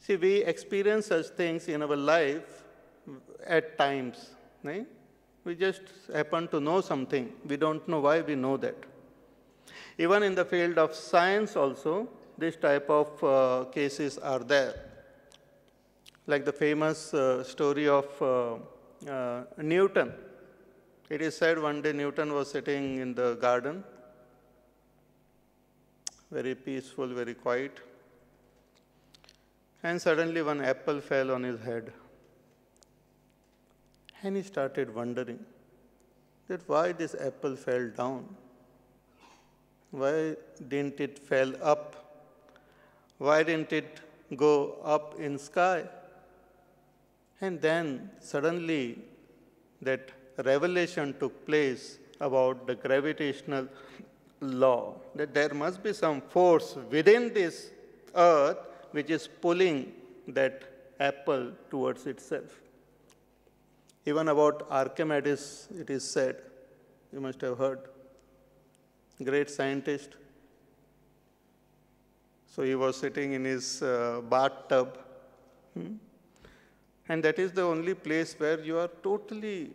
See, we experience such things in our life at times. Right? We just happen to know something. We don't know why we know that. Even in the field of science also, this type of cases are there. Like the famous story of Newton. It is said one day Newton was sitting in the garden, very peaceful, very quiet, and suddenly one apple fell on his head. And he started wondering that why this apple fell down. Why didn't it fall up? Why didn't it go up in sky? And then suddenly that revelation took place about the gravitational law, that there must be some force within this earth which is pulling that apple towards itself. Even about Archimedes, it is said, you must have heard, great scientist. So he was sitting in his bathtub, and that is the only place where you are totally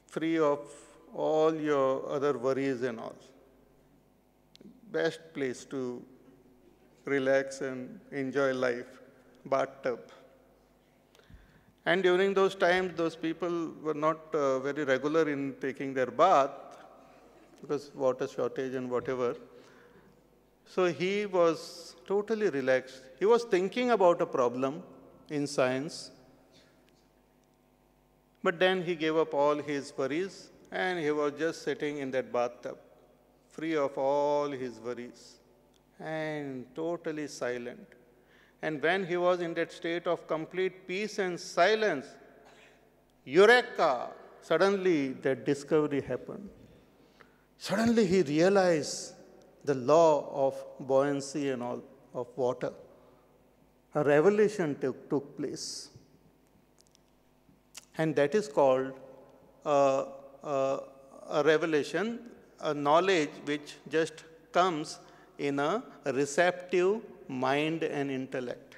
free of all your other worries and all. Best place to relax and enjoy life, bathtub. And during those times, those people were not very regular in taking their bath because water shortage and whatever. So he was totally relaxed. He was thinking about a problem in science, but then he gave up all his worries and he was just sitting in that bathtub, free of all his worries and totally silent. And when he was in that state of complete peace and silence, eureka! Suddenly that discovery happened. Suddenly he realized the law of buoyancy and all of water. A revelation took place. And that is called a revelation, a knowledge which just comes in a receptive mind and intellect.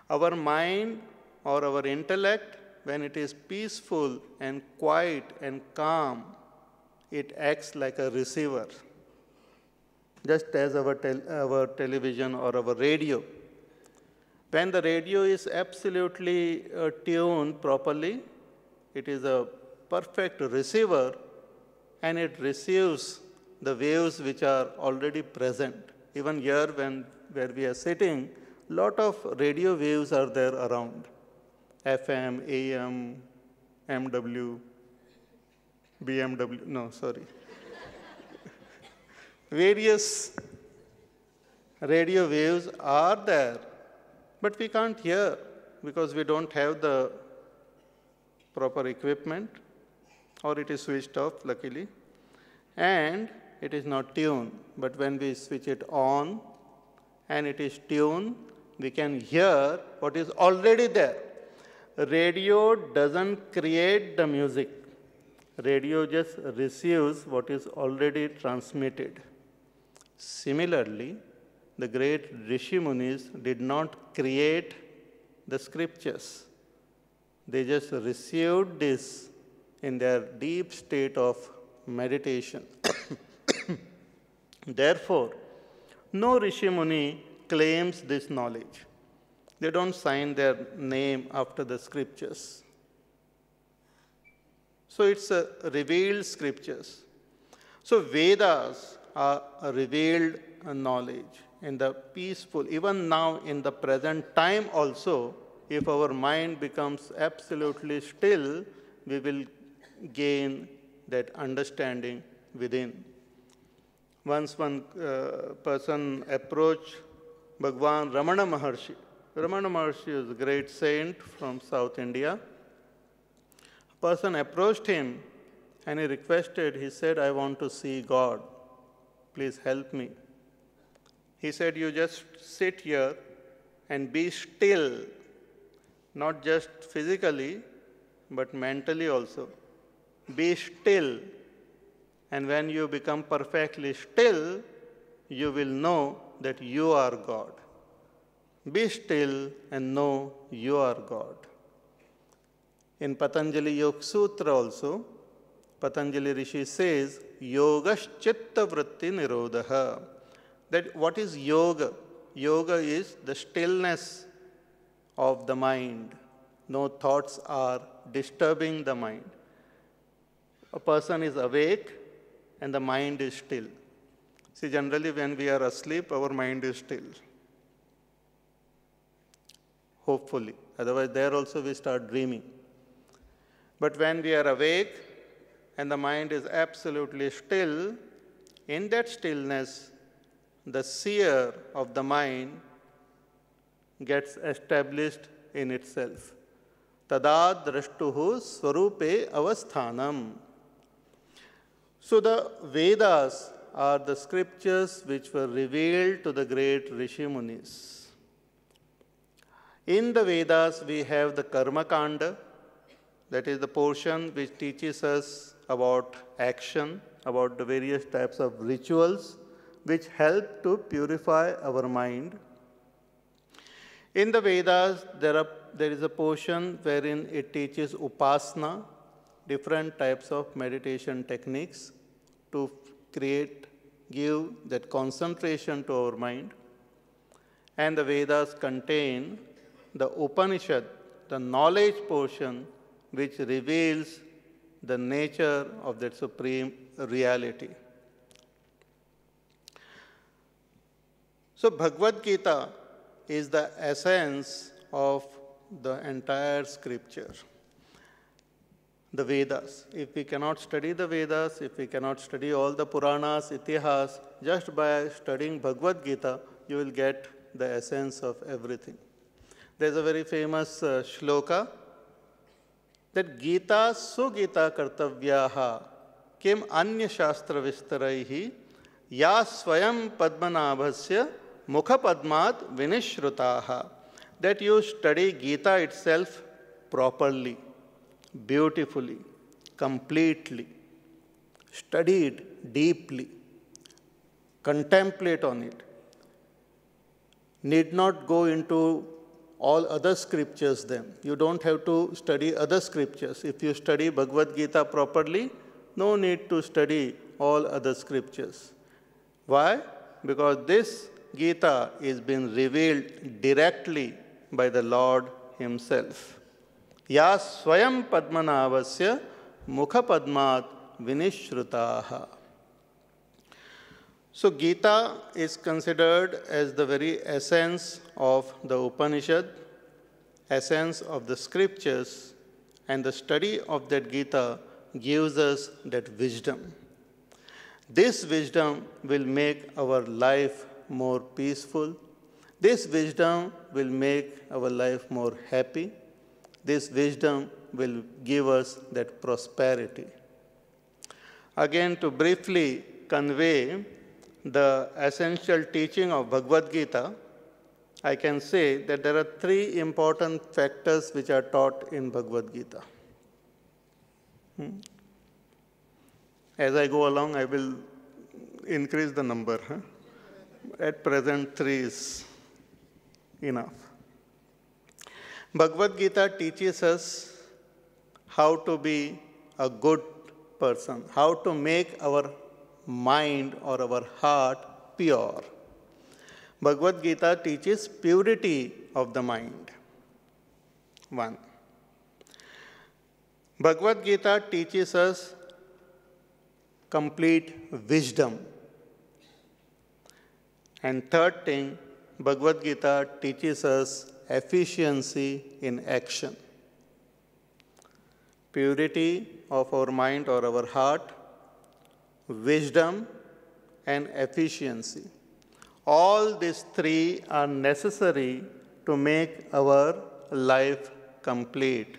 Our mind or our intellect, when it is peaceful and quiet and calm, it acts like a receiver. Just as our television or our radio. When the radio is absolutely tuned properly, it is a perfect receiver and it receives the waves which are already present. Even here, where we are sitting, lot of radio waves are there around. FM, AM, MW, BMW, no, sorry. Various radio waves are there, but we can't hear because we don't have the proper equipment, or it is switched off, luckily, and it is not tuned. But when we switch it on and it is tuned, we can hear what is already there. Radio doesn't create the music. Radio just receives what is already transmitted. Similarly, the great Rishi Munis did not create the scriptures. They just received this in their deep state of meditation. Therefore, no Rishi Muni claims this knowledge. They don't sign their name after the scriptures. So it's a revealed scriptures. So Vedas are a revealed knowledge in the peaceful, even now in the present time also, if our mind becomes absolutely still, we will gain that understanding within. Once one person approached Bhagwan Ramana Maharshi. Ramana Maharshi is a great saint from South India. A person approached him and he requested, he said, I want to see God. Please help me. He said, you just sit here and be still, not just physically, but mentally also. Be still. And when you become perfectly still, you will know that you are God. Be still and know you are God. In Patanjali Yoga Sutra also, Patanjali Rishi says, Yogash chitta vritti nirodha. That what is yoga? Yoga is the stillness of the mind. No thoughts are disturbing the mind. A person is awake and the mind is still. See, generally when we are asleep, our mind is still. Hopefully. Otherwise, there also we start dreaming. But when we are awake and the mind is absolutely still, in that stillness, the seer of the mind gets established in itself. Tada drashtuhu swarupe avasthanam. So the Vedas are the scriptures which were revealed to the great Rishi Munis. In the Vedas, we have the Karma Kanda, that is the portion which teaches us about action, about the various types of rituals which help to purify our mind. In the Vedas, there is a portion wherein it teaches upasana, different types of meditation techniques to give that concentration to our mind. And the Vedas contain the Upanishad, the knowledge portion, which reveals the nature of that supreme reality. So Bhagavad Gita is the essence of the entire scripture. The Vedas. If we cannot study the Vedas, if we cannot study all the Puranas, Itihas, just by studying Bhagavad Gita, you will get the essence of everything. There's a very famous shloka that Gita sugita kartavyaha kim anya shastra vistaraihi ya swayam padmanabhasya mukha padmat vinishrutaha. That you study Gita itself properly, beautifully, completely, study it deeply, contemplate on it. Need not go into all other scriptures then. You don't have to study other scriptures. If you study Bhagavad Gita properly, no need to study all other scriptures. Why? Because this Gita is being revealed directly by the Lord Himself. Ya swayam padmanabhasya mukha padmat vinishrutaha. So Gita is considered as the very essence of the Upanishad, essence of the scriptures, and the study of that Gita gives us that wisdom. This wisdom will make our life more peaceful. This wisdom will make our life more happy. This wisdom will give us that prosperity. Again, to briefly convey the essential teaching of Bhagavad Gita, I can say that there are three important factors which are taught in Bhagavad Gita. As I go along, I will increase the number. At present, 3 is enough. Bhagavad Gita teaches us how to be a good person, how to make our mind or our heart pure. Bhagavad Gita teaches purity of the mind. 1. Bhagavad Gita teaches us complete wisdom. And third thing, Bhagavad Gita teaches us efficiency in action. Purity of our mind or our heart, wisdom, and efficiency. All these three are necessary to make our life complete,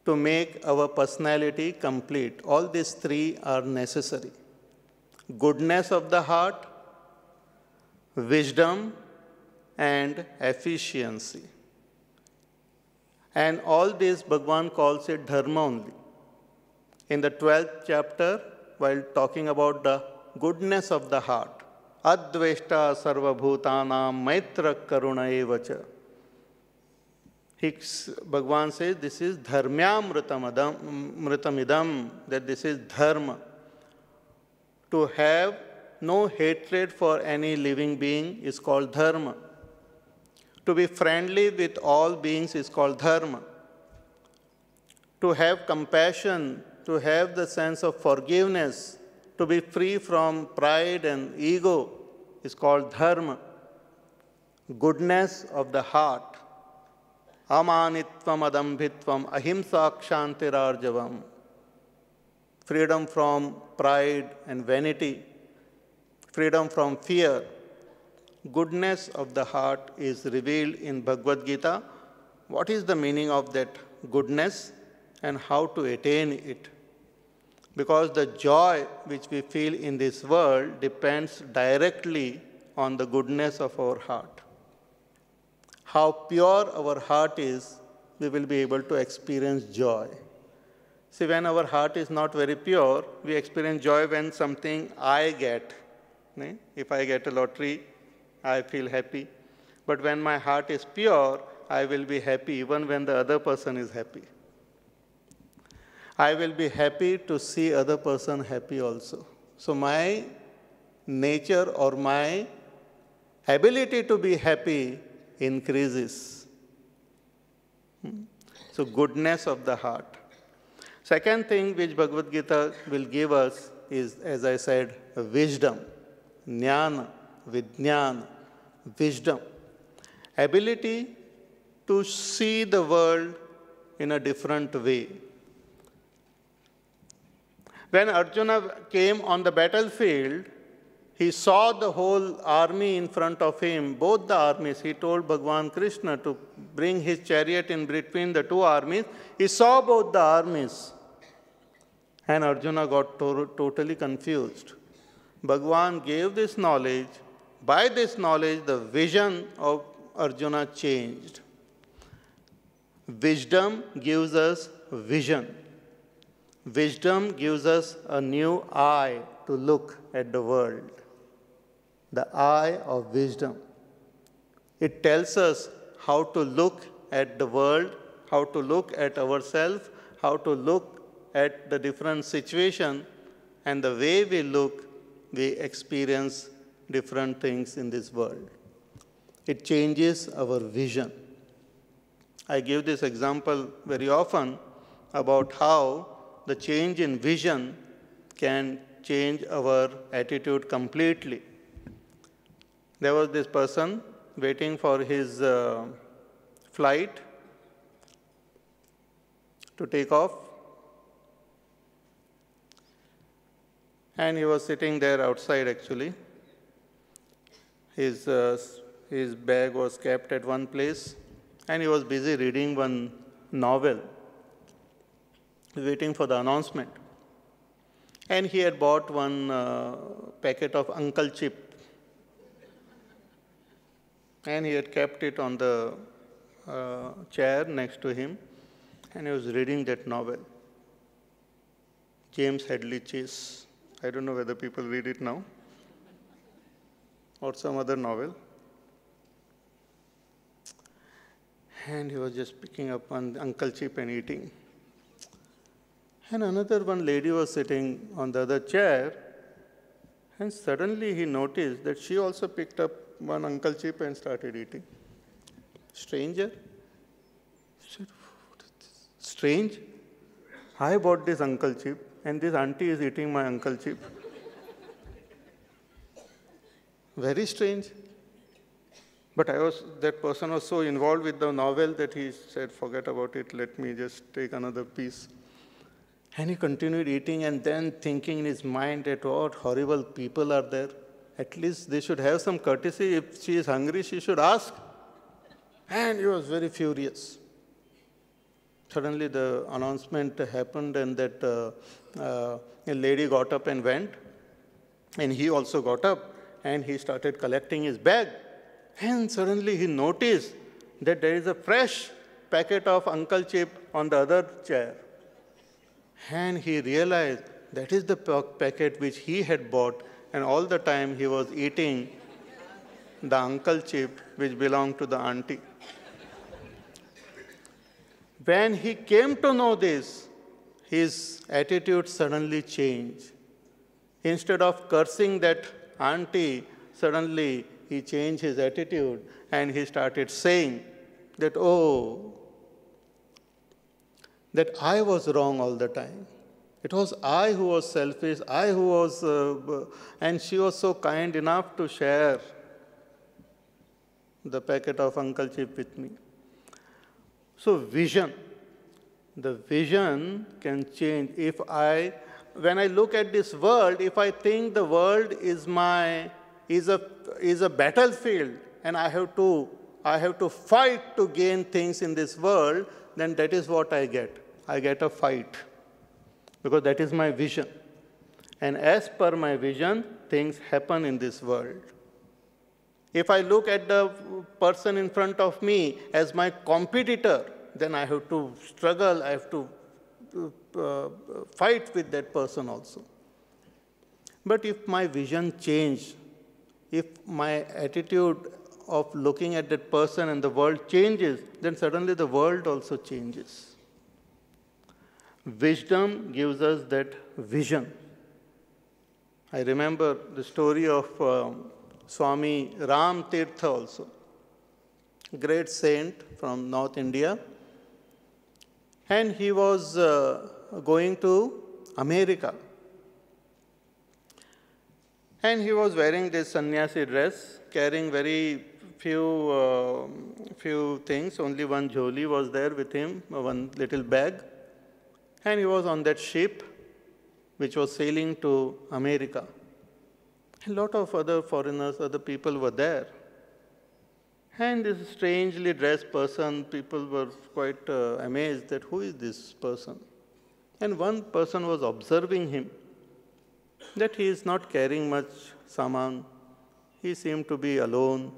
to make our personality complete. All these three are necessary. Goodness of the heart, wisdom, and efficiency. And all this Bhagavan calls it dharma only. In the 12th chapter, while talking about the goodness of the heart, adveshta sarvabhutanam maitra karuna evacha. Bhagavan says this is dharmyamritamidam, that this is dharma. To have no hatred for any living being is called dharma. To be friendly with all beings is called dharma. To have compassion, to have the sense of forgiveness, to be free from pride and ego is called dharma. Goodness of the heart. Amanitvam adambhitvam ahimsakshantirarjavam. Freedom from pride and vanity. Freedom from fear. Goodness of the heart is revealed in Bhagavad Gita. What is the meaning of that goodness and how to attain it? Because the joy which we feel in this world depends directly on the goodness of our heart. How pure our heart is, we will be able to experience joy. See, when our heart is not very pure, we experience joy when something I get. If I get a lottery, I feel happy. But when my heart is pure, I will be happy even when the other person is happy. I will be happy to see other person happy also. So my nature or my ability to be happy increases. So goodness of the heart. Second thing which Bhagavad Gita will give us is, as I said, wisdom. Jnana, vijnana, wisdom. Ability to see the world in a different way. When Arjuna came on the battlefield, he saw the whole army in front of him, both the armies. He told Bhagavan Krishna to bring his chariot in between the two armies. He saw both the armies. And Arjuna got totally confused. Bhagavan gave this knowledge. By this knowledge, the vision of Arjuna changed. Wisdom gives us vision. Wisdom gives us a new eye to look at the world. The eye of wisdom. It tells us how to look at the world, how to look at ourselves, how to look at the different situation, and the way we look, we experience different things in this world. It changes our vision. I give this example very often about how the change in vision can change our attitude completely. There was this person waiting for his flight to take off. And he was sitting there outside actually. His bag was kept at one place and he was busy reading one novel, waiting for the announcement. And he had bought one packet of Uncle Chip. And he had kept it on the chair next to him. And he was reading that novel, James Hadley Chase. I don't know whether people read it now or some other novel. And he was just picking up one Uncle Chip and eating. And another one lady was sitting on the other chair, and suddenly he noticed that she also picked up one Uncle Chip and started eating. Stranger? He said, what is this? Strange? I bought this Uncle Chip, and this auntie is eating my Uncle Chip. Very strange. But that person was so involved with the novel that he said, forget about it, let me just take another piece. And he continued eating and then thinking in his mind that what horrible people are there. At least they should have some courtesy. If she is hungry, she should ask. And he was very furious. Suddenly the announcement happened and that a lady got up and went. And he also got up and he started collecting his bag. And suddenly he noticed that there is a fresh packet of Uncle Chip on the other chair. And he realized that is the packet which he had bought and all the time he was eating the uncle chip which belonged to the auntie. When he came to know this, his attitude suddenly changed. Instead of cursing that auntie, suddenly he changed his attitude and he started saying that, oh, that I was wrong all the time. It was I who was selfish, I who was, and she was so kind enough to share the packet of uncle chip with me. So vision, the vision can change. When I look at this world, if I think the world is a battlefield and I have to fight to gain things in this world, then that is what I get. I get a fight because that is my vision. And as per my vision, things happen in this world. If I look at the person in front of me as my competitor, then I have to struggle, I have to fight with that person also. But if my vision changes, if my attitude of looking at that person and the world changes, then suddenly the world also changes. Wisdom gives us that vision. I remember the story of Swami Ram Tirtha also, great saint from North India. And he was going to America. And he was wearing this sannyasi dress, carrying very few things. Only one jholi was there with him, one little bag. And he was on that ship which was sailing to America. A lot of other foreigners, other people were there. And this strangely dressed person, people were quite amazed that who is this person? And one person was observing him, that he is not carrying much saman. He seemed to be alone.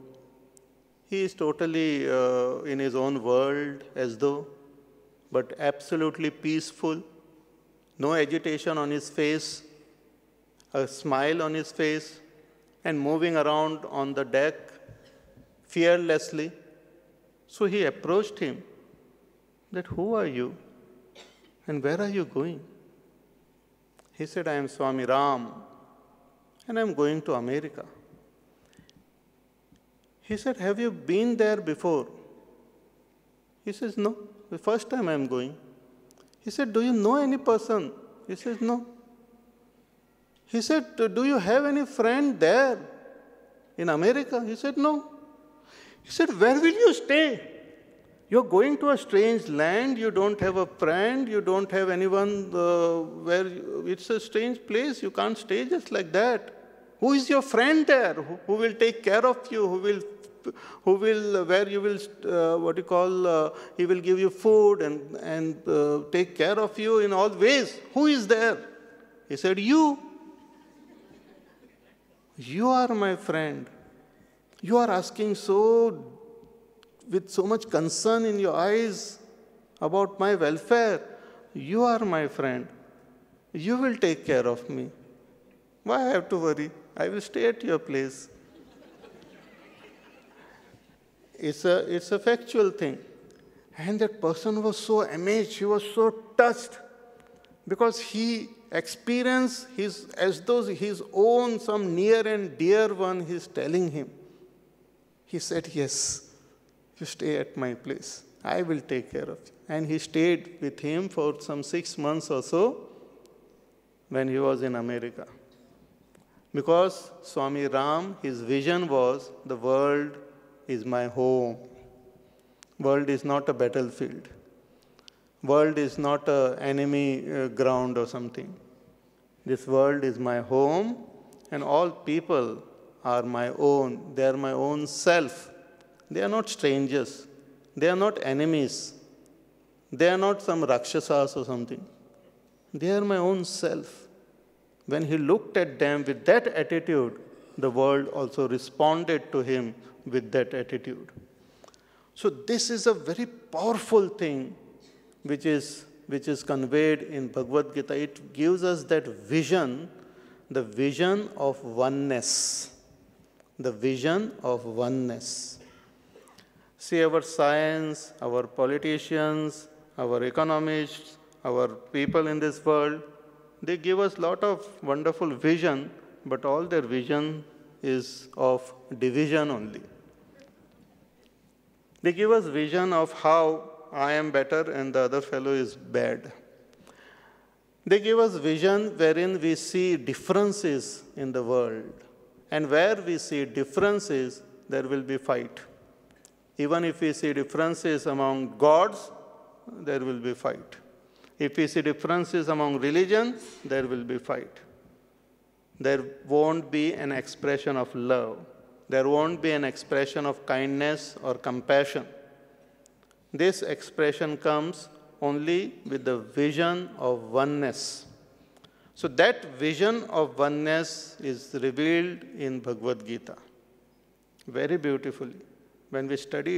He is totally in his own world as though, but absolutely peaceful. No agitation on his face, a smile on his face, and moving around on the deck fearlessly. So he approached him, that who are you and where are you going? He said, I am Swami Ram and I am going to America. He said, have you been there before? He says, no, the first time I am going. He said, do you know any person? He says, no. He said, do you have any friend there in America? He said, no. He said, where will you stay? You're going to a strange land, you don't have a friend, you don't have anyone it's a strange place, you can't stay just like that. Who is your friend there? Who will take care of you? Where you will, he will give you food and take care of you in all ways. Who is there? He said, you. You are my friend. You are asking with so much concern in your eyes about my welfare. You are my friend. You will take care of me. Why I have to worry? I will stay at your place. It's a factual thing. And that person was so amazed, he was so touched, because he experienced as though his own, some near and dear one, he's telling him. He said, yes, you stay at my place. I will take care of you. And he stayed with him for some 6 months or so when he was in America. Because Swami Ram, his vision was, the world is my home. World is not a battlefield. World is not an enemy ground or something. This world is my home, and all people are my own. They are my own self. They are not strangers. They are not enemies. They are not some Rakshasas or something. They are my own self. When he looked at them with that attitude, the world also responded to him with that attitude. So this is a very powerful thing which is conveyed in Bhagavad Gita. It gives us that vision the vision of oneness. The vision of oneness. See, our science, our politicians, our economists, our people in this world, they give us a lot of wonderful vision, but all their vision is of division only. They give us vision of how I am better and the other fellow is bad. They give us vision wherein we see differences in the world. And where we see differences, there will be fight. Even if we see differences among gods, there will be fight. If we see differences among religion, there will be fight. There won't be an expression of love. There won't be an expression of kindness or compassion. This expression comes only with the vision of oneness. So that vision of oneness is revealed in Bhagavad Gita very beautifully. When we study it,